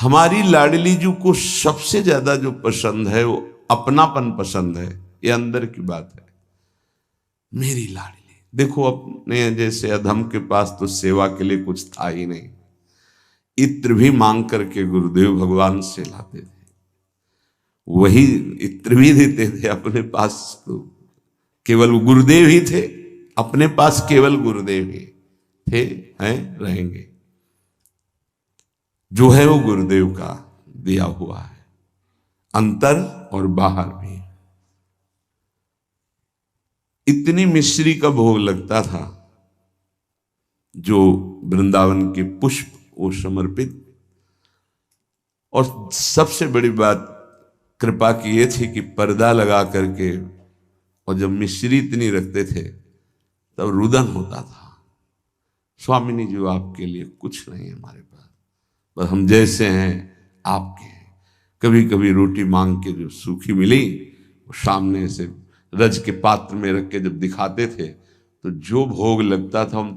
हमारी लाडली जी को सबसे ज्यादा जो पसंद है वो अपनापन पसंद है। ये अंदर की बात है। मेरी लाडली देखो, अपने जैसे अधम के पास तो सेवा के लिए कुछ था ही नहीं। इत्र भी मांग करके गुरुदेव भगवान से लाते थे, वही इत्र भी देते थे। अपने पास तो केवल गुरुदेव ही थे, अपने पास केवल गुरुदेव ही थे, हैं, रहेंगे। जो है वो गुरुदेव का दिया हुआ है, अंतर और बाहर भी। इतनी मिश्री का भोग लगता था, जो वृंदावन के पुष्प वो समर्पित। और सबसे बड़ी बात कृपा की ये थी कि पर्दा लगा करके, और जब मिश्री इतनी रखते थे तब रुदन होता था, स्वामिनी जी आपके लिए कुछ नहीं है हमारे पास, बस हम जैसे हैं आपके हैं। कभी कभी रोटी मांग के जो सूखी मिली वो सामने से रज के पात्र में रख के जब दिखाते थे तो जो भोग लगता था हम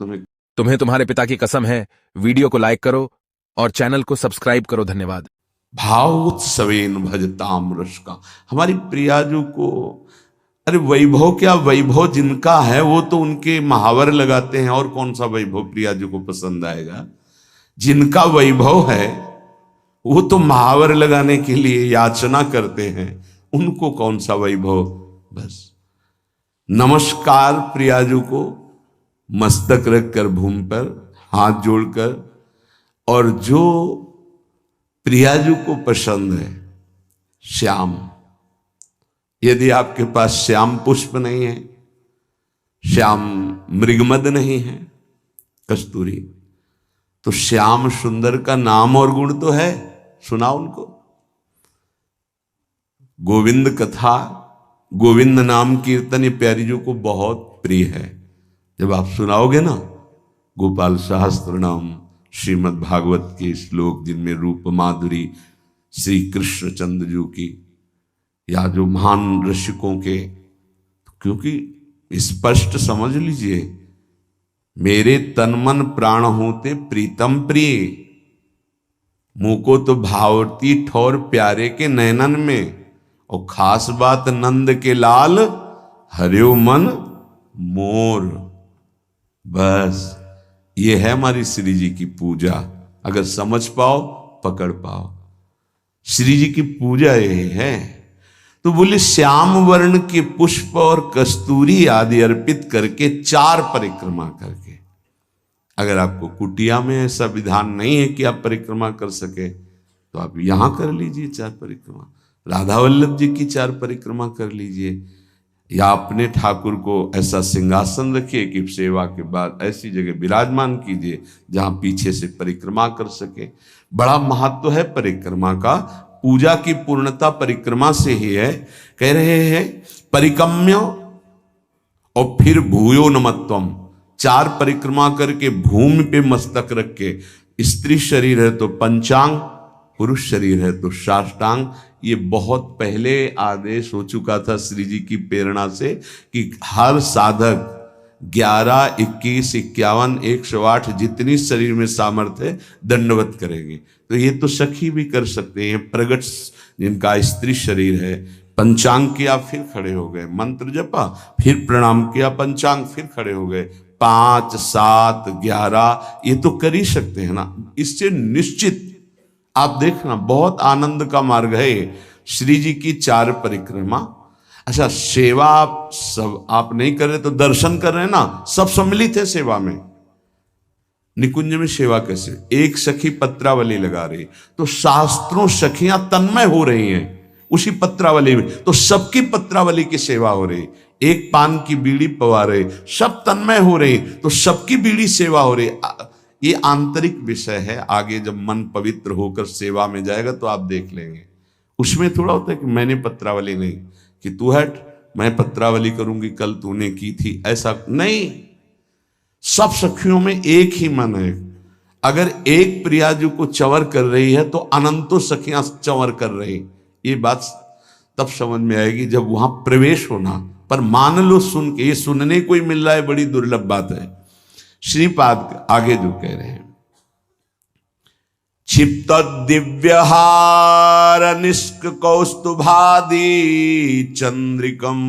तुम्हें तुम्हारे पिता की कसम है, वीडियो को लाइक करो और चैनल को सब्सक्राइब करो। धन्यवाद। भावोत्सवेन भजताम रस का, हमारी प्रियाजू को, अरे वैभव क्या वैभव जिनका है वो तो उनके महावर लगाते हैं, और कौन सा वैभव प्रियाजू को पसंद आएगा। जिनका वैभव है वो तो महावर लगाने के लिए याचना करते हैं, उनको कौन सा वैभव। बस नमस्कार प्रियाजू को, मस्तक रखकर भूमि पर हाथ जोड़कर। और जो प्रियाजू को पसंद है श्याम, यदि आपके पास श्याम पुष्प नहीं है, श्याम मृगमद नहीं है, कस्तूरी, तो श्याम सुंदर का नाम और गुण तो है, सुनाओ उनको। गोविंद कथा, गोविंद नाम कीर्तन ये प्यारी जी को बहुत प्रिय है। जब आप सुनाओगे ना गोपाल सहस्त्र नाम, श्रीमद् भागवत के श्लोक जिनमें रूप माधुरी श्री कृष्ण चंद्र जी की, या जो महान ऋषिकों के, क्योंकि स्पष्ट समझ लीजिए, मेरे तन मन प्राण होते प्रीतम प्रिय, मुझको तो भावती ठौर प्यारे के नैनन में, और खास बात नंद के लाल हरियो मन मोर। बस ये है हमारी श्री जी की पूजा। अगर समझ पाओ, पकड़ पाओ, श्री जी की पूजा यही है। तो बोले श्याम वर्ण के पुष्प और कस्तूरी आदि अर्पित करके 4 परिक्रमा करके। अगर आपको कुटिया में ऐसा विधान नहीं है कि आप परिक्रमा कर सके तो आप यहां कर लीजिए 4 परिक्रमा, राधा वल्लभ जी की 4 परिक्रमा कर लीजिए, या अपने ठाकुर को ऐसा सिंहासन रखिए कि सेवा के बाद ऐसी जगह विराजमान कीजिए जहां पीछे से परिक्रमा कर सके। बड़ा महत्व है परिक्रमा का, पूजा की पूर्णता परिक्रमा से ही है। कह रहे हैं परिक्रम्य और फिर भूयो नमत्वम, 4 परिक्रमा करके भूमि पे मस्तक रख के, स्त्री शरीर है तो पंचांग, पुरुष शरीर है तो साष्टांग। ये बहुत पहले आदेश हो चुका था श्री जी की प्रेरणा से कि हर साधक 11, 21, 51, 108 जितनी शरीर में सामर्थ्य है दंडवत करेंगे। तो ये तो सखी भी कर सकते हैं, प्रगट जिनका स्त्री शरीर है, पंचांग किया फिर खड़े हो गए, मंत्र जपा फिर प्रणाम किया, पंचांग फिर खड़े हो गए, 5, 7, 11 ये तो कर ही सकते हैं ना। इससे निश्चित आप देखना बहुत आनंद का मार्ग है श्री जी की 4 परिक्रमा। अच्छा, सेवा सब आप नहीं कर रहे तो दर्शन कर रहे हैं ना, सब सम्मिलित है सेवा में। निकुंज में सेवा कैसे, एक सखी पत्रावली लगा रही तो शास्त्रों सखियां तन्मय हो रही हैं उसी पत्रावली में, तो सबकी पत्रावली की सेवा हो रही। एक पान की बीड़ी पवा रहे, सब तन्मय हो रही तो सबकी बीड़ी सेवा हो रही। ये आंतरिक विषय है, आगे जब मन पवित्र होकर सेवा में जाएगा तो आप देख लेंगे। उसमें थोड़ा होता है कि मैंने पत्रावली नहीं, कि तू हट मैं पत्रावली करूंगी, कल तूने की थी, ऐसा नहीं। सब सखियों में एक ही मन है। अगर एक प्रियाजू को चंवर कर रही है तो अनंतों सखियां चंवर कर रही। ये बात तब समझ में आएगी जब वहां प्रवेश होना। पर मान लो सुन के, ये सुनने को ही मिल रहा है, बड़ी दुर्लभ बात है। श्रीपाद आगे जो कह रहे हैं, क्षिप्त दिव्यहार निष्क कौस्तुभादि चंद्रिकम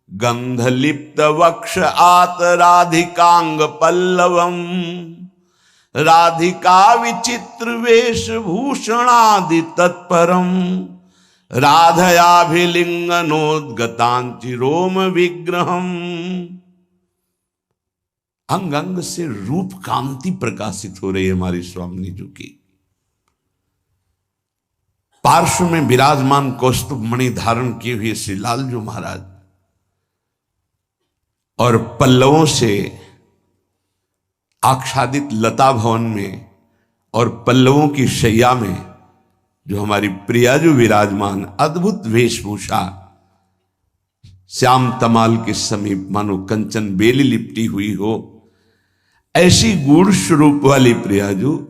गंधलिप्त वक्ष आत राधिकांग पल्लवम राधिका विचित्र वेशभूषणादि तत्परम राधयाभिलिंगनोद्गतांचि रोम विग्रहम। अंग अंग से रूप कांति प्रकाशित हो रही है हमारी स्वामिनी जी की। पार्श्व में विराजमान कौस्तुभ मणि धारण किए हुए श्री लालजू महाराज और पल्लवों से आच्छादित लता भवन में और पल्लवों की शैया में जो हमारी प्रिया जो विराजमान, अद्भुत वेशभूषा, श्याम तमाल के समीप मानो कंचन बेली लिपटी हुई हो, ऐसी गूढ़ स्वरूप वाली प्रियाजू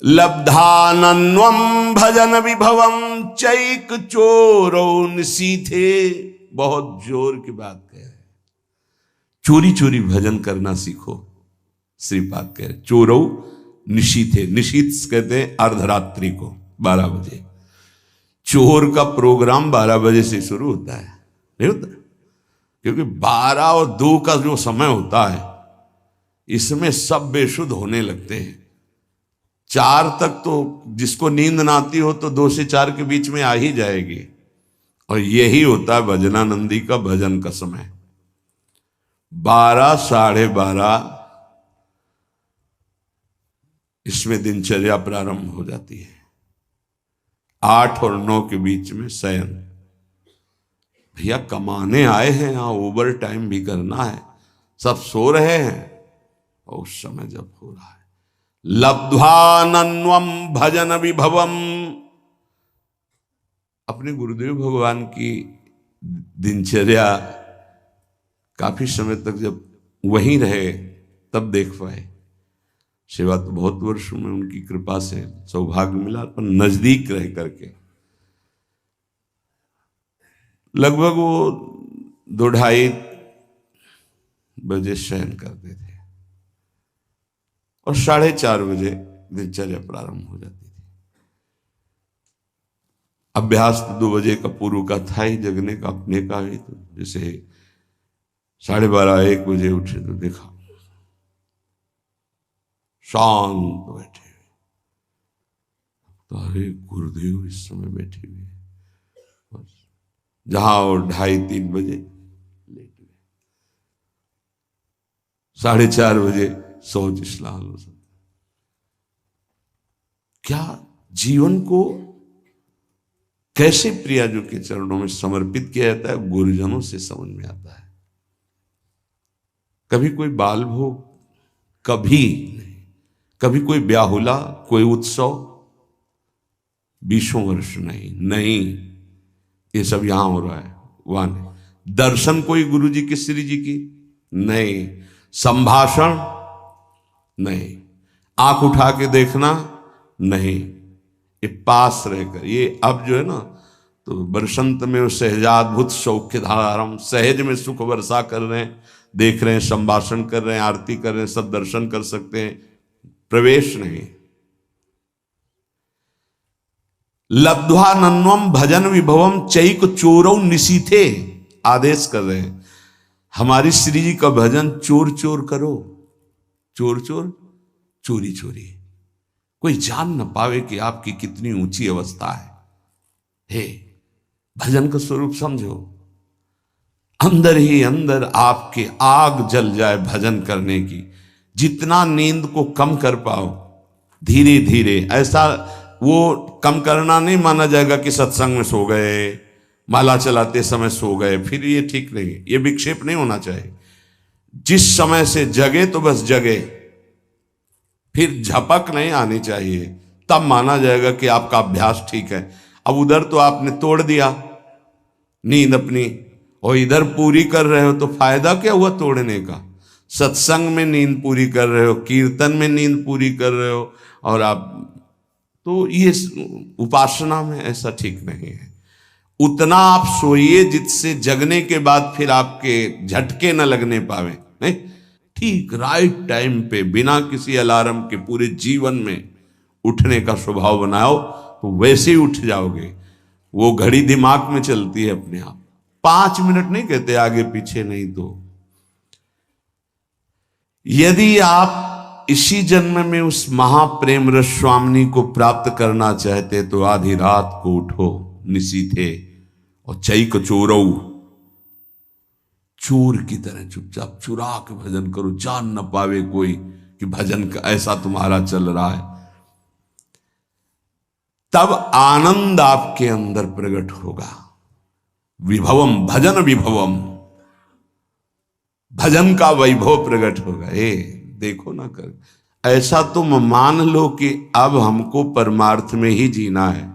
लब्धानन्वम भजन विभवम चैक चोरो निशीथे। बहुत जोर की बात कह रहे, चोरी चोरी भजन करना सीखो। श्रीपाद कह रहे चोरो निशीथे, निशीथ कहते हैं अर्धरात्रि को 12 बजे। चोर का प्रोग्राम 12 बजे से शुरू होता है, नहीं होता? क्योंकि 12 और 2 का जो समय होता है इसमें सब बेशुद्ध होने लगते हैं। 4 तक तो जिसको नींद ना आती हो तो 2 से 4 के बीच में आ ही जाएगी, और यही होता है भजनानंदी का भजन का समय। 12 साढ़े 12 इसमें दिनचर्या प्रारंभ हो जाती है। 8 और 9 के बीच में शयन। भैया कमाने आए हैं, यहां ओवर टाइम भी करना है, सब सो रहे हैं, और उस समय जब हो रहा है लब्ध्वानन्वम भजन विभवम। अपने गुरुदेव भगवान की दिनचर्या काफी समय तक जब वहीं रहे तब देख पाए। सेवा तो बहुत वर्षों में उनकी कृपा से सौभाग्य मिला, पर नजदीक रह करके लगभग वो 2-2:30 बजे शयन करते थे और 4:30 बजे दिनचर्या प्रारंभ हो जाती थी। अभ्यास तो 2 बजे का पूर्व का था ही, जगने का अपने का भी। तो जैसे 12:30-1 बजे उठे तो देखा शांत बैठे हुए, तो अरे गुरुदेव इस समय बैठे हुए, बस जहां और 2:30-3 बजे लेट गए, 4:30 बजे सोच स्नान हो सकता। क्या जीवन को कैसे प्रियाजू के चरणों में समर्पित किया जाता है, गुरुजनों से समझ में आता है। कभी कोई बाल भोग, कभी नहीं, कभी कोई ब्याहुला, कोई उत्सव, 20 वर्ष नहीं, ये सब यहां हो रहा है, वहां नहीं। दर्शन कोई गुरु जी की, श्री जी की नहीं, संभाषण नहीं, आंख उठा के देखना नहीं, ये पास रहकर। ये अब जो है ना, तो बरसंत में वो सहजाद्भुत सौख्य धारम, सहज में सुख वर्षा कर रहे हैं, देख रहे हैं, संभाषण कर रहे हैं, आरती कर रहे हैं, सब दर्शन कर सकते हैं, प्रवेश नहीं। लब्ध्वानन्वम भजन विभवम चैक चोरौ निशीथे, आदेश कर रहे हैं हमारी श्री जी का भजन चोर चोर करो, चोर चोर, चोरी चोरी, कोई जान न पावे कि आपकी कितनी ऊंची अवस्था है। हे भजन का स्वरूप समझो, अंदर ही अंदर आपके आग जल जाए भजन करने की। जितना नींद को कम कर पाओ धीरे धीरे, ऐसा वो कम करना नहीं माना जाएगा कि सत्संग में सो गए, माला चलाते समय सो गए, फिर ये ठीक नहीं, ये विक्षेप नहीं होना चाहिए। जिस समय से जगे तो बस जगे, फिर झपक नहीं आनी चाहिए, तब माना जाएगा कि आपका अभ्यास ठीक है। अब उधर तो आपने तोड़ दिया नींद अपनी, और इधर पूरी कर रहे हो, तो फायदा क्या हुआ तोड़ने का? सत्संग में नींद पूरी कर रहे हो, कीर्तन में नींद पूरी कर रहे हो, और आप तो ये उपासना में ऐसा ठीक नहीं है। उतना आप सोइए जिससे जगने के बाद फिर आपके झटके न लगने पावे, नहीं ठीक राइट टाइम पे, बिना किसी अलार्म के पूरे जीवन में उठने का स्वभाव बनाओ तो वैसे ही उठ जाओगे। वो घड़ी दिमाग में चलती है अपने आप, 5 मिनट नहीं कहते, आगे पीछे नहीं। तो यदि आप इसी जन्म में उस महाप्रेम रस स्वामिनी को प्राप्त करना चाहते तो आधी रात को उठो निशीथे और चैक चोरऊ, चोर की तरह चुपचाप चुरा के भजन करो, जान न पावे कोई कि भजन का ऐसा तुम्हारा चल रहा है। तब आनंद आपके अंदर प्रकट होगा। विभवम भजन विभवम, भजन का वैभव प्रकट होगा। देखो ना कर, ऐसा तुम मान लो कि अब हमको परमार्थ में ही जीना है।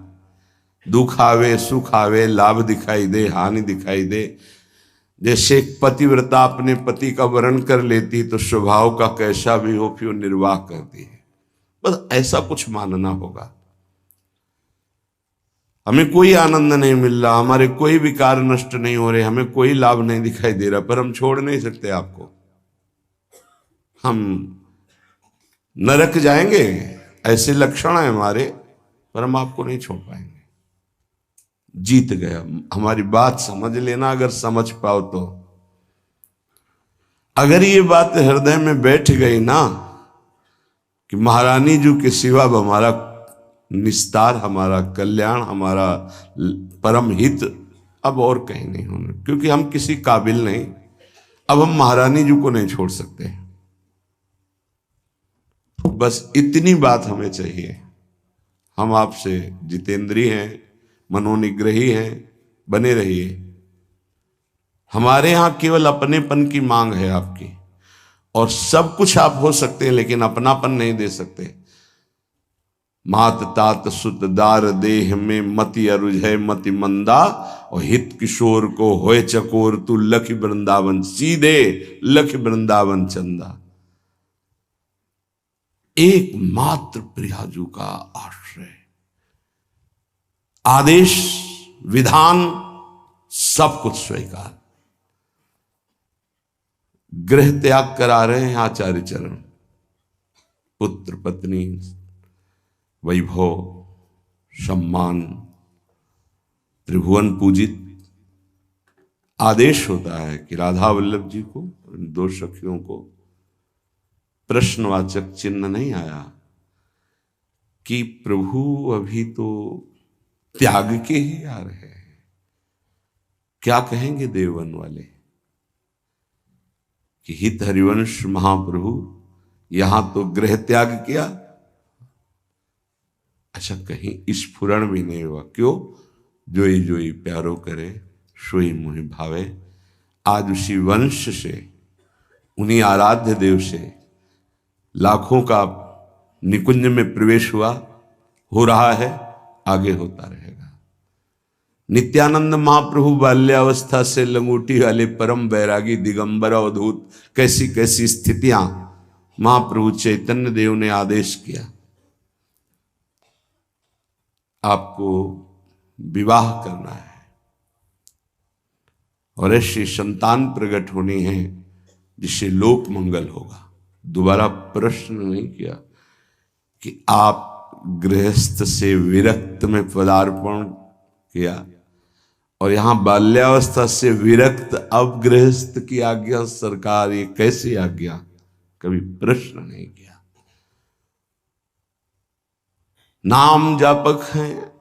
दुख आवे सुख आवे, लाभ दिखाई दे हानि दिखाई दे। जैसे एक पतिव्रता अपने पति का वर्ण कर लेती तो स्वभाव का कैसा भी हो फिर निर्वाह करती है। बस ऐसा कुछ मानना होगा। हमें कोई आनंद नहीं मिल रहा, हमारे कोई विकार नष्ट नहीं हो रहे, हमें कोई लाभ नहीं दिखाई दे रहा, पर हम छोड़ नहीं सकते आपको। हम नरक जाएंगे ऐसे लक्षण है हमारे, पर हम आपको नहीं छोड़ पाएंगे। जीत गया। हमारी बात समझ लेना, अगर समझ पाओ तो। अगर ये बात हृदय में बैठ गई ना कि महारानी जी के सिवा हमारा निस्तार, हमारा कल्याण, हमारा परम हित अब और कहीं नहीं होना, क्योंकि हम किसी काबिल नहीं। अब हम महारानी जी को नहीं छोड़ सकते। बस इतनी बात हमें चाहिए। हम आपसे जितेंद्रिय हैं, मनोनिग्रही हैं, बने रहिए। हमारे यहां केवल अपनेपन की मांग है आपकी, और सब कुछ आप हो सकते हैं लेकिन अपनापन नहीं दे सकते। मात तात सुत दार देह में मति अरुझ है मति मंदा, और हित किशोर को होए चकोर तू लख वृंदावन, सीधे लख वृंदावन चंदा। एकमात्र प्रियाजू का आश्रय, आदेश विधान सब कुछ स्वीकार। गृह त्याग करा रहे हैं आचार्य चरण। पुत्र पत्नी वैभव सम्मान त्रिभुवन पूजित। आदेश होता है कि राधा वल्लभ जी को, दो सखियों को प्रश्नवाचक चिन्ह नहीं आया कि प्रभु अभी तो त्याग के ही आ रहे हैं, क्या कहेंगे देववन वाले कि हित हरिवंश महाप्रभु यहां तो गृह त्याग किया। अच्छा, कहीं स्फुरण भी नहीं हुआ। क्यों? जोई जोई प्यारो करे सोई मोहि भावे। आज उसी वंश से, उन्हीं आराध्य देव से लाखों का निकुंज में प्रवेश हुआ, हो रहा है, आगे होता रहेगा। नित्यानंद महाप्रभु बाल्यावस्था से लंगूटी वाले परम बैरागी दिगंबर अवधूत, कैसी कैसी स्थितियां महाप्रभु चैतन्य देव ने आदेश किया, आपको विवाह करना है और ऐसी संतान प्रकट होनी है जिससे लोक मंगल होगा। दोबारा प्रश्न नहीं किया कि आप गृहस्थ से विरक्त में पदार्पण किया और यहां बाल्यावस्था से विरक्त अब गृहस्थ की आज्ञा, सरकार ये कैसी आज्ञा, कभी प्रश्न नहीं किया। नाम जापक हैं,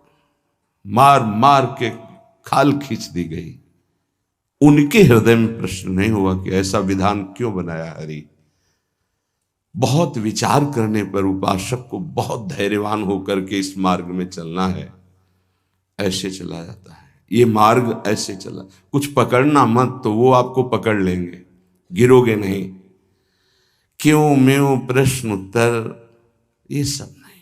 मार मार के खाल खींच दी गई, उनके हृदय में प्रश्न नहीं हुआ कि ऐसा विधान क्यों बनाया हरि। बहुत विचार करने पर उपासक को बहुत धैर्यवान होकर के इस मार्ग में चलना है। ऐसे चला जाता है ये मार्ग, ऐसे चला। कुछ पकड़ना मत तो वो आपको पकड़ लेंगे, गिरोगे नहीं। क्यों म्यों प्रश्न उत्तर ये सब नहीं।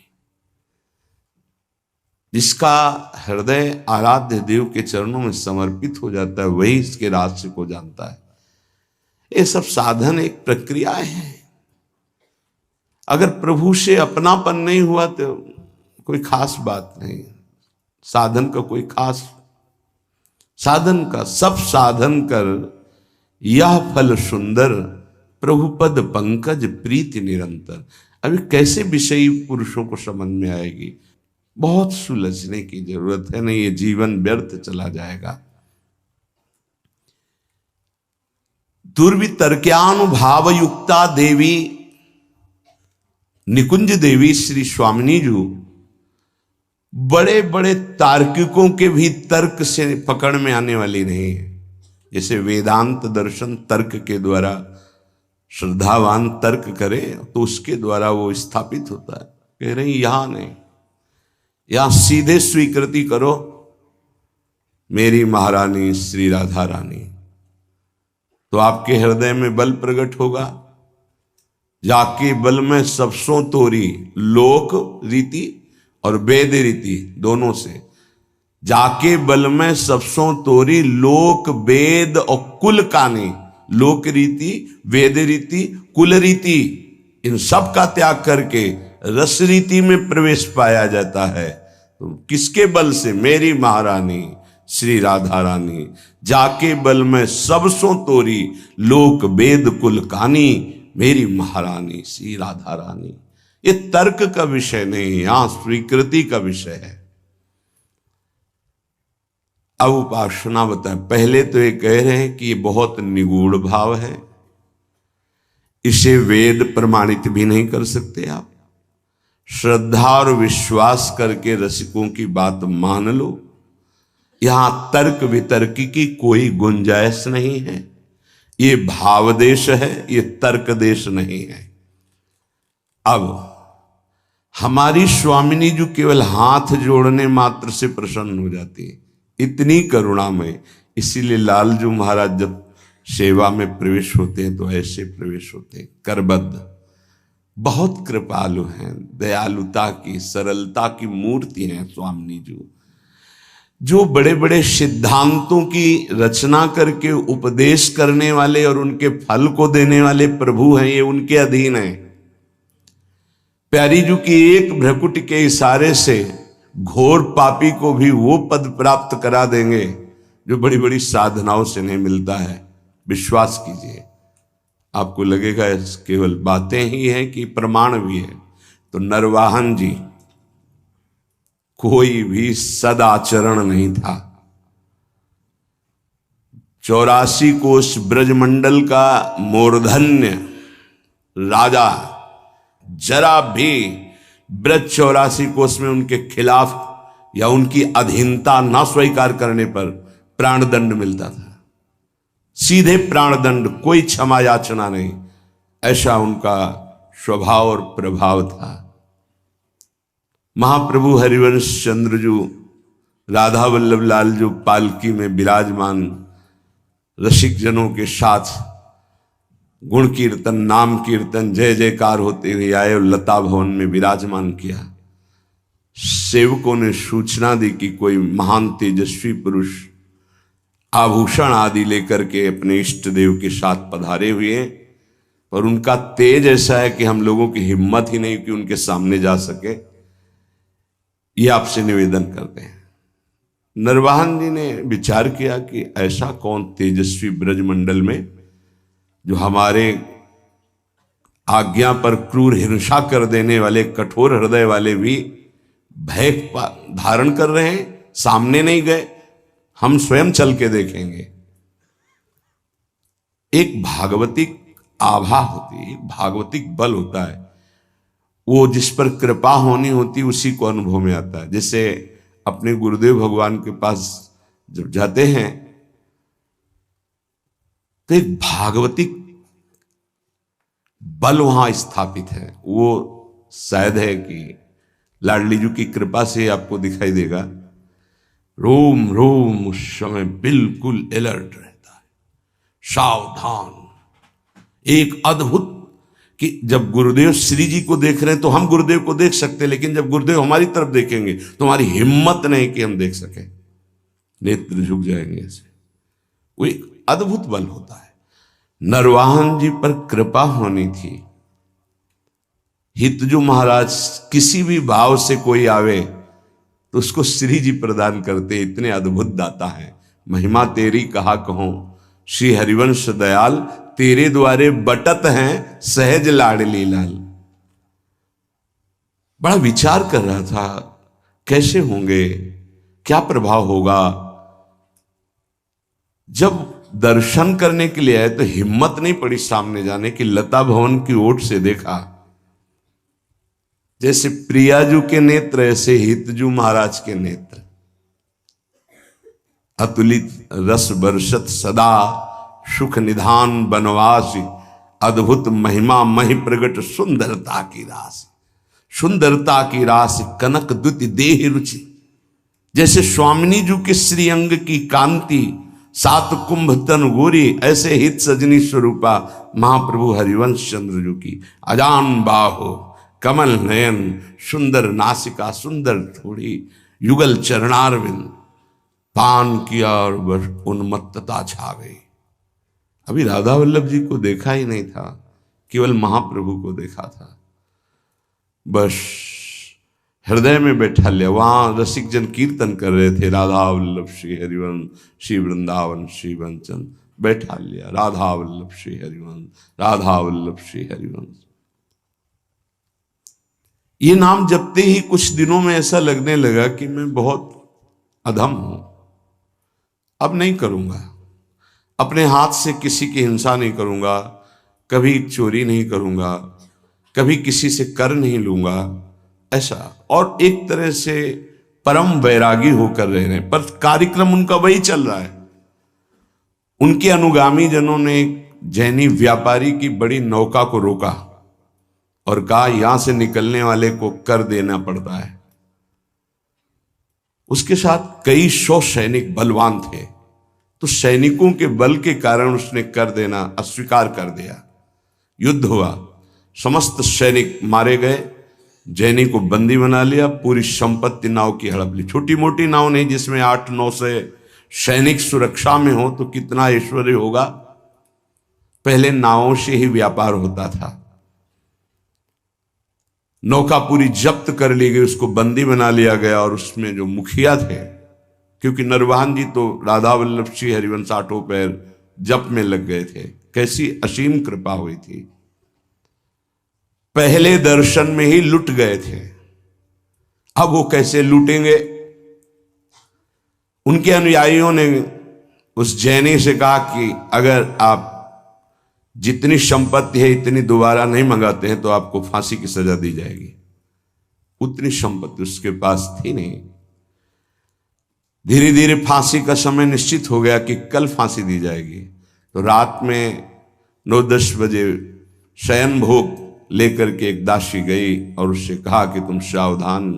जिसका हृदय आराध्य देव के चरणों में समर्पित हो जाता है वही इसके रहस्य को जानता है। ये सब साधन एक प्रक्रियाएं हैं। अगर प्रभु से अपनापन नहीं हुआ तो कोई खास बात नहीं। साधन का कोई खास, साधन का सब साधन कर यह फल सुंदर, प्रभुपद पंकज प्रीति निरंतर। अभी कैसे विषयी पुरुषों को समझ में आएगी? बहुत सुलझने की जरूरत है, नहीं ये जीवन व्यर्थ चला जाएगा। दुर्वितर्क्यानुभाव युक्ता देवी निकुंज देवी श्री स्वामिनी जी बड़े बड़े तार्किकों के भी तर्क से पकड़ में आने वाली नहीं है। जैसे वेदांत दर्शन तर्क के द्वारा श्रद्धावान तर्क करे तो उसके द्वारा वो स्थापित होता है। कह रही यहां नहीं, यहां सीधे स्वीकृति करो मेरी महारानी श्री राधा रानी, तो आपके हृदय में बल प्रकट होगा। जाके बल में सबसों तोरी लोक रीति और वेद रीति दोनों से, जाके बल में सबसों तोरी लोक वेद और कुल कानी, लोक रीति वेद रीति कुल रीति, इन सब का त्याग करके रस रीति में प्रवेश पाया जाता है। तो किसके बल से? मेरी महारानी श्री राधा रानी। जाके बल में सबसों तोरी लोक वेद कुल कानी, मेरी महारानी श्री राधा रानी। ये तर्क का विषय नहीं, यहां स्वीकृति का विषय है। अब उपासना बताए। पहले तो ये कह रहे हैं कि ये बहुत निगूढ़ भाव है, इसे वेद प्रमाणित भी नहीं कर सकते आप। श्रद्धा और विश्वास करके रसिकों की बात मान लो। यहां तर्क वितर्क की कोई गुंजाइश नहीं है। ये भाव देश है, ये तर्क देश नहीं है। अब हमारी स्वामिनी जो केवल हाथ जोड़ने मात्र से प्रसन्न हो जाती है, इतनी करुणा में। इसीलिए लालजू महाराज जब सेवा में प्रवेश होते हैं तो ऐसे प्रवेश होते हैं, करबद्ध। बहुत कृपालु हैं, दयालुता की सरलता की मूर्ति हैं स्वामिनी जी। जो बड़े बड़े सिद्धांतों की रचना करके उपदेश करने वाले और उनके फल को देने वाले प्रभु हैं, ये उनके अधीन हैं। प्यारी जी की एक भ्रकुट के इशारे से घोर पापी को भी वो पद प्राप्त करा देंगे जो बड़ी बड़ी साधनाओं से नहीं मिलता है। विश्वास कीजिए, आपको लगेगा केवल बातें ही हैं कि प्रमाण भी है। तो नरवाहन जी कोई भी सदाचरण नहीं था। 84 कोष ब्रजमंडल का मूर्धन्य राजा जरा भी ब्रज 84 कोष में उनके खिलाफ या उनकी अधीनता न स्वीकार करने पर प्राणदंड मिलता था। सीधे प्राणदंड, कोई क्षमा याचना नहीं। ऐसा उनका स्वभाव और प्रभाव था। महाप्रभु हरिवंश चंद्र जो राधा वल्लभ लाल जो पालकी में विराजमान रसिक जनों के साथ गुण कीर्तन नाम कीर्तन जय जयकार होते हुए आए और लता भवन में विराजमान किया। सेवकों ने सूचना दी कि कोई महान तेजस्वी पुरुष आभूषण आदि लेकर के अपने इष्ट देव के साथ पधारे हुए हैं, और उनका तेज ऐसा है कि हम लोगों की हिम्मत ही नहीं कि उनके सामने जा सके। ये आपसे निवेदन करते हैं। नरवाहन जी ने विचार किया कि ऐसा कौन तेजस्वी ब्रजमंडल में जो हमारे आज्ञा पर क्रूर हिंसा कर देने वाले कठोर हृदय वाले भी भय धारण कर रहे हैं, सामने नहीं गए, हम स्वयं चल के देखेंगे। एक भागवतिक आभा होती है, एक भागवतिक बल होता है। वो जिस पर कृपा होनी होती उसी को अनुभव में आता है। जैसे अपने गुरुदेव भगवान के पास जब जाते हैं तो एक भागवतिक बल वहां स्थापित है। वो शायद है कि लाडली जी की कृपा से आपको दिखाई देगा। रोम रोम उस समय बिल्कुल अलर्ट रहता है, सावधान। एक अद्भुत कि जब गुरुदेव श्री जी को देख रहे हैं तो हम गुरुदेव को देख सकते हैं, लेकिन जब गुरुदेव हमारी तरफ देखेंगे तो हमारी हिम्मत नहीं कि हम देख सकें, नेत्र झुक जाएंगे ऐसे। वो एक अद्भुत बल होता है। नरवाहन जी पर कृपा होनी थी। हितजू महाराज किसी भी भाव से कोई आवे तो उसको श्री जी प्रदान करते, इतने अद्भुत दाता हैं। महिमा तेरी कहा कहूं, श्री हरिवंश दयाल तेरे द्वारे बटत हैं सहज लाडली लाल। बड़ा विचार कर रहा था कैसे होंगे, क्या प्रभाव होगा। जब दर्शन करने के लिए आए तो हिम्मत नहीं पड़ी सामने जाने की। लता भवन की ओट से देखा, जैसे प्रियाजू के नेत्र ऐसे हितजू महाराज के नेत्र, अतुलित रस बरसत सदा, सुख निधान बनवासी, अद्भुत महिमा महि प्रगट सुंदरता की राशि। सुंदरता की राशि कनक दुति देह रुचि, जैसे स्वामिनी जी के श्रीअंग की कांति, सात कुंभ तन गोरी, ऐसे हित सजनी स्वरूपा महाप्रभु हरिवंश चंद्र जी की। अजान बाहो कमल नयन, सुंदर नासिका सुंदर थोड़ी, युगल चरणारविंद, पान किया और बस उन्मत्तता छा गई। अभी राधा वल्लभ जी को देखा ही नहीं था, केवल महाप्रभु को देखा था। बस हृदय में बैठा लिया। वहां रसिक जन कीर्तन कर रहे थे, राधा वल्लभ श्री हरिवंश श्री वृंदावन श्री वंचन। बैठा लिया, राधा वल्लभ श्री हरिवंश, राधा वल्लभ श्री हरिवंश। ये नाम जपते ही कुछ दिनों में ऐसा लगने लगा कि मैं बहुत अधम हूं, अब नहीं करूंगा, अपने हाथ से किसी की हिंसा नहीं करूंगा, कभी चोरी नहीं करूंगा, कभी किसी से कर नहीं लूंगा, ऐसा। और एक तरह से परम वैरागी होकर रह रहे हैं, पर कार्यक्रम उनका वही चल रहा है। उनके अनुगामी जनों ने एक जैनी व्यापारी की बड़ी नौका को रोका और कहा यहां से निकलने वाले को कर देना पड़ता है। उसके साथ कई 100 सैनिक बलवान थे, तो सैनिकों के बल के कारण उसने कर देना अस्वीकार कर दिया। युद्ध हुआ, समस्त सैनिक मारे गए, जैनी को बंदी बना लिया, पूरी संपत्ति नाव की हड़प ली। छोटी मोटी नाव नहीं जिसमें 8-9 से सैनिक सुरक्षा में हो तो कितना ऐश्वर्य होगा। पहले नावों से ही व्यापार होता था। नौका पूरी जब्त कर ली गई, उसको बंदी बना लिया गया। और उसमें जो मुखिया थे, क्योंकि नरवाहन जी तो राधा वल्लभ श्री हरिवंश आठों पैर जप में लग गए थे, कैसी असीम कृपा हुई थी। पहले दर्शन में ही लुट गए थे, अब वो कैसे लूटेंगे। उनके अनुयायियों ने उस जैनी से कहा कि अगर आप जितनी संपत्ति है इतनी दोबारा नहीं मंगाते हैं तो आपको फांसी की सजा दी जाएगी। उतनी संपत्ति उसके पास थी नहीं। धीरे धीरे फांसी का समय निश्चित हो गया कि कल फांसी दी जाएगी। तो रात में 9-10 बजे शयन भोग लेकर के एक दासी गई और उससे कहा कि तुम सावधान,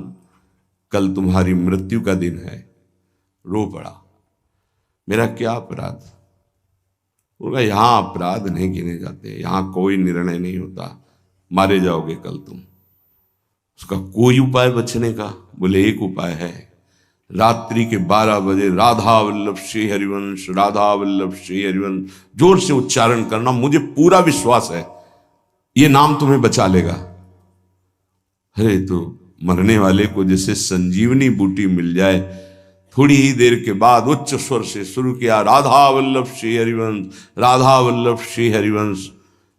कल तुम्हारी मृत्यु का दिन है। रो पड़ा, मेरा क्या अपराध। उनका यहां अपराध नहीं गिने जाते, यहां कोई निर्णय नहीं होता, मारे जाओगे कल तुम। उसका कोई उपाय बचने का? बोले एक उपाय है, रात्रि के 12 बजे राधा वल्लभ श्री हरिवंश, राधा वल्लभ श्री हरिवंश जोर से उच्चारण करना। मुझे पूरा विश्वास है ये नाम तुम्हें बचा लेगा। अरे तो मरने वाले को जैसे संजीवनी बूटी मिल जाए। थोड़ी ही देर के बाद उच्च स्वर से शुरू किया, राधा वल्लभ श्री हरिवंश, राधा वल्लभ श्री हरिवंश।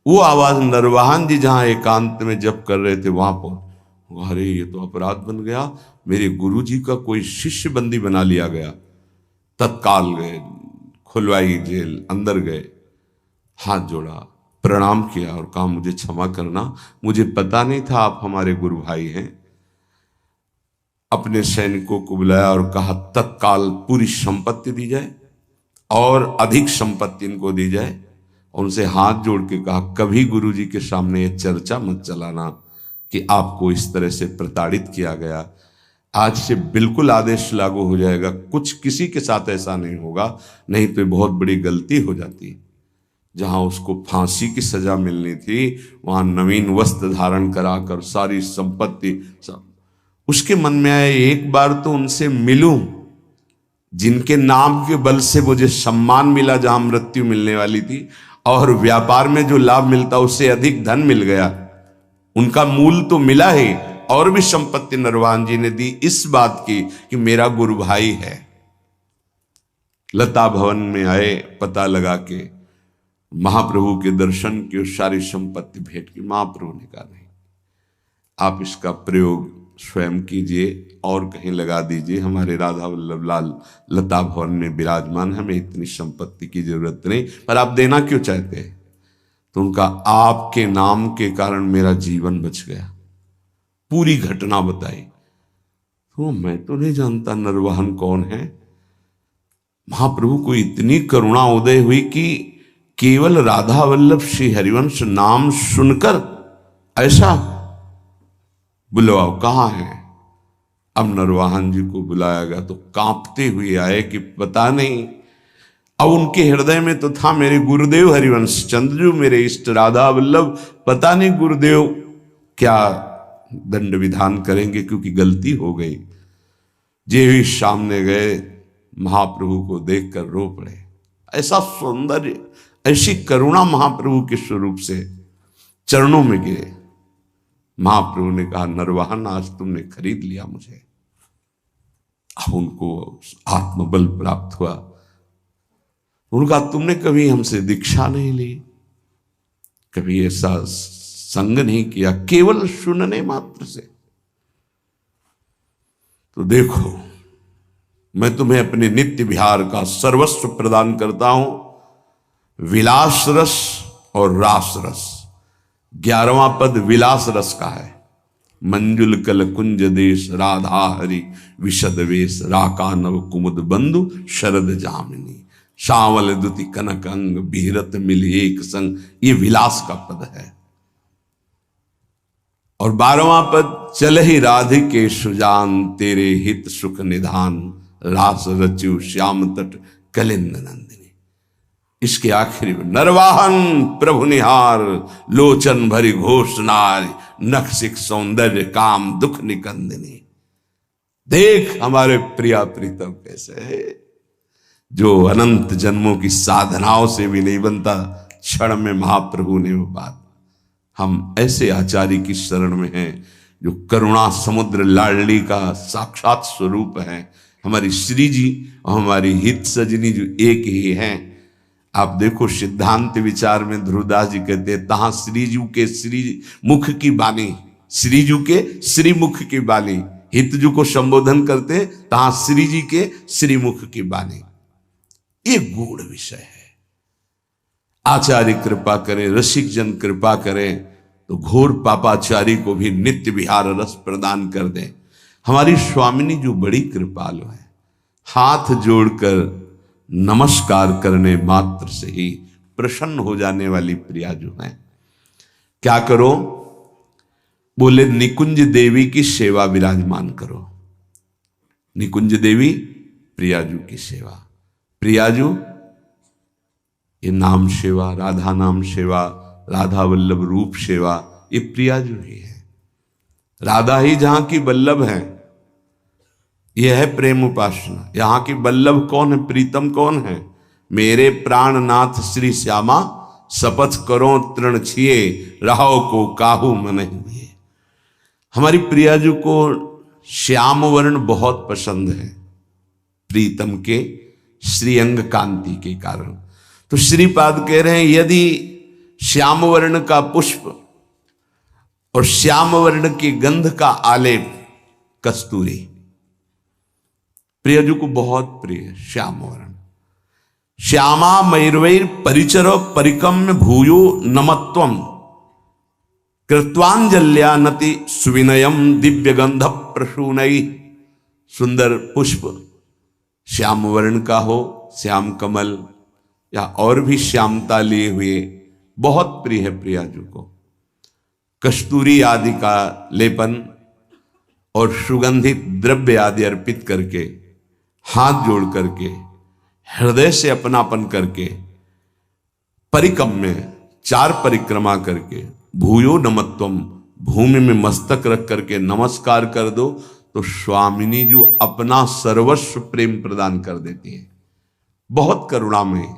वो आवाज नरवाहन जी जहां एकांत में जप कर रहे थे वहां पर, अरे ये तो अपराध बन गया, मेरे गुरु जी का कोई शिष्य बंदी बना लिया गया। तत्काल गए, खुलवाई जेल, अंदर गए, हाथ जोड़ा, प्रणाम किया और कहा मुझे क्षमा करना, मुझे पता नहीं था आप हमारे गुरु भाई हैं। अपने सैनिकों को बुलाया और कहा तत्काल पूरी संपत्ति दी जाए और अधिक संपत्ति इनको दी जाए। और उनसे हाथ जोड़ के कहा कभी गुरु जी के सामने ये चर्चा मत चलाना कि आपको इस तरह से प्रताड़ित किया गया। आज से बिल्कुल आदेश लागू हो जाएगा, कुछ किसी के साथ ऐसा नहीं होगा, नहीं तो बहुत बड़ी गलती हो जाती। जहां उसको फांसी की सजा मिलनी थी वहां नवीन वस्त्र धारण कराकर सारी संपत्ति सब। उसके मन में आया एक बार तो उनसे मिलूं जिनके नाम के बल से मुझे सम्मान मिला, जहां मृत्यु मिलने वाली थी, और व्यापार में जो लाभ मिलता उससे अधिक धन मिल गया। उनका मूल तो मिला ही, और भी संपत्ति नरवाहन जी ने दी इस बात की कि मेरा गुरु भाई है। लता भवन में आए, पता लगा के महाप्रभु के दर्शन की और सारी संपत्ति भेंट की। महाप्रभु ने कहा नहीं, आप इसका प्रयोग स्वयं कीजिए और कहीं लगा दीजिए। हमारे राधा वल्लभ लाल लता भवन में विराजमान, हमें इतनी संपत्ति की जरूरत नहीं, पर आप देना क्यों चाहते हैं? तो उनका आपके नाम के कारण मेरा जीवन बच गया। पूरी घटना बताई। तो मैं तो नहीं जानता नरवाहन कौन है। महाप्रभु को इतनी करुणा उदय हुई कि केवल राधा वल्लभ श्री हरिवंश नाम सुनकर ऐसा बुलवाओ कहाँ है। अब नरवाहन जी को बुलाया गया तो कांपते हुए आए कि पता नहीं। अब उनके हृदय में तो था मेरे गुरुदेव हरिवंश चंद्रजू मेरे इष्ट राधा वल्लभ, पता नहीं गुरुदेव क्या दंड विधान करेंगे क्योंकि गलती हो गई। जे भी सामने गए महाप्रभु को देखकर रो पड़े। ऐसा सौंदर्य, ऐसी करुणा महाप्रभु के स्वरूप से चरणों में गिरे। महाप्रभु ने कहा नरवाहन आज तुमने खरीद लिया मुझे। अब उनको आत्मबल प्राप्त हुआ। उनका तुमने कभी हमसे दीक्षा नहीं ली, कभी ऐसा संग नहीं किया, केवल सुनने मात्र से। तो देखो मैं तुम्हें अपने नित्य विहार का सर्वस्व प्रदान करता हूं, विलास रस और रास रस। 11वां पद विलास रस का है। मंजुल कल कुंज देश राधा हरि विशद वेश, राका नव कुमुद बंधु शरद जामिनी, श्यामल दुति कनक अंग बिहरत मिल एक संग। ये विलास का पद है। और 12वां पद चल ही राधिके सुजान, तेरे हित सुख निधान, रास रच्यु श्याम तट कलिंद नंदिनी। इसके आखिरी में नरवाहन प्रभु निहार, लोचन भरी घोष नारी, नखसिक सौंदर्य काम दुख निकंदिनी। देख हमारे प्रिया प्रीतम कैसे है, जो अनंत जन्मों की साधनाओं से भी नहीं बनता, क्षण में महाप्रभु ने वो बात। हम ऐसे आचार्य की शरण में हैं जो करुणा समुद्र लाडली का साक्षात स्वरूप है। हमारी श्री जी और हमारी हित सजनी जो एक ही हैं। आप देखो सिद्धांत विचार में ध्रुवदास जी कहते हैं, तहां श्रीजू के श्री मुख की बानी, श्रीजू के श्री मुख की बानी। हितजू को संबोधन करते तहां श्री जी के श्री मुख की बानी। ये गूढ़ विषय है। आचार्य कृपा करें, रसिक जन कृपा करें तो घोर पापाचारी को भी नित्य विहार रस प्रदान कर दें। हमारी स्वामिनी जो बड़ी कृपालु है, हाथ जोड़कर नमस्कार करने मात्र से ही प्रसन्न हो जाने वाली प्रिया जो है। क्या करो? बोले निकुंज देवी की सेवा विराजमान करो। निकुंज देवी प्रियाजू की सेवा। प्रियाजू ये नाम सेवा, राधा नाम सेवा, राधा वल्लभ रूप सेवा, ये प्रियाजू ही है। राधा ही जहां की वल्लभ है, यह है प्रेम उपासना। यहां की वल्लभ कौन है, प्रीतम कौन है? मेरे प्राणनाथ श्री श्यामा, शपथ करो तृण छिए, रहो को काहू मन हुए। हमारी प्रियाजू को श्याम वर्ण बहुत पसंद है, प्रीतम के श्रीअंग कांति के कारण। तो श्रीपाद कह रहे हैं यदि श्याम वर्ण का पुष्प और श्याम वर्ण की गंध का आलेप कस्तूरी प्रियजू को बहुत प्रिय है। श्याम वर्ण श्यामा मयूरवैर परिचरो परिकम्य भूयो नमत्वम, कृत्वांजल्या नति सुविनयम दिव्य गंध प्रसूनई। सुंदर पुष्प श्याम वर्ण का हो, श्याम कमल या और भी श्यामता लिए हुए बहुत प्रिय है प्रियाजू को। कस्तूरी आदि का लेपन और सुगंधित द्रव्य आदि अर्पित करके, हाथ जोड़ करके, हृदय से अपनापन करके, परिकम में 4 परिक्रमा करके, भूयो नमत्वम, भूमि में मस्तक रख करके नमस्कार कर दो तो स्वामिनी जो अपना सर्वस्व प्रेम प्रदान कर देती है। बहुत करुणा में,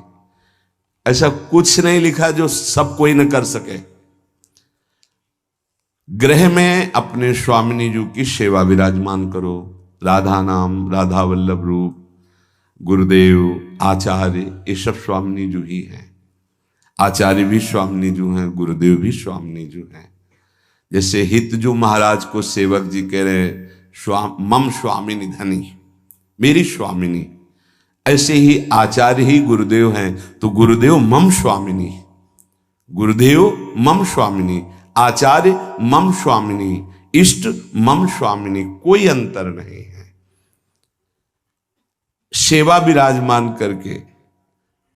ऐसा कुछ नहीं लिखा जो सब कोई न कर सके। गृह में अपने स्वामिनी जी की सेवा विराजमान करो। राधा नाम, राधा वल्लभ रूप, गुरुदेव, आचार्य, ये सब स्वामिनी जी ही हैं। आचार्य भी स्वामिनी जी हैं, गुरुदेव भी स्वामिनी जी हैं। जैसे हित जो महाराज को सेवक जी कह रहे मम स्वामिनी धनी, मेरी स्वामिनी, ऐसे ही आचार्य ही गुरुदेव हैं, तो गुरुदेव मम स्वामिनी, गुरुदेव मम स्वामिनी, आचार्य मम स्वामिनी, इष्ट मम स्वामिनी, कोई अंतर नहीं है। सेवा विराजमान करके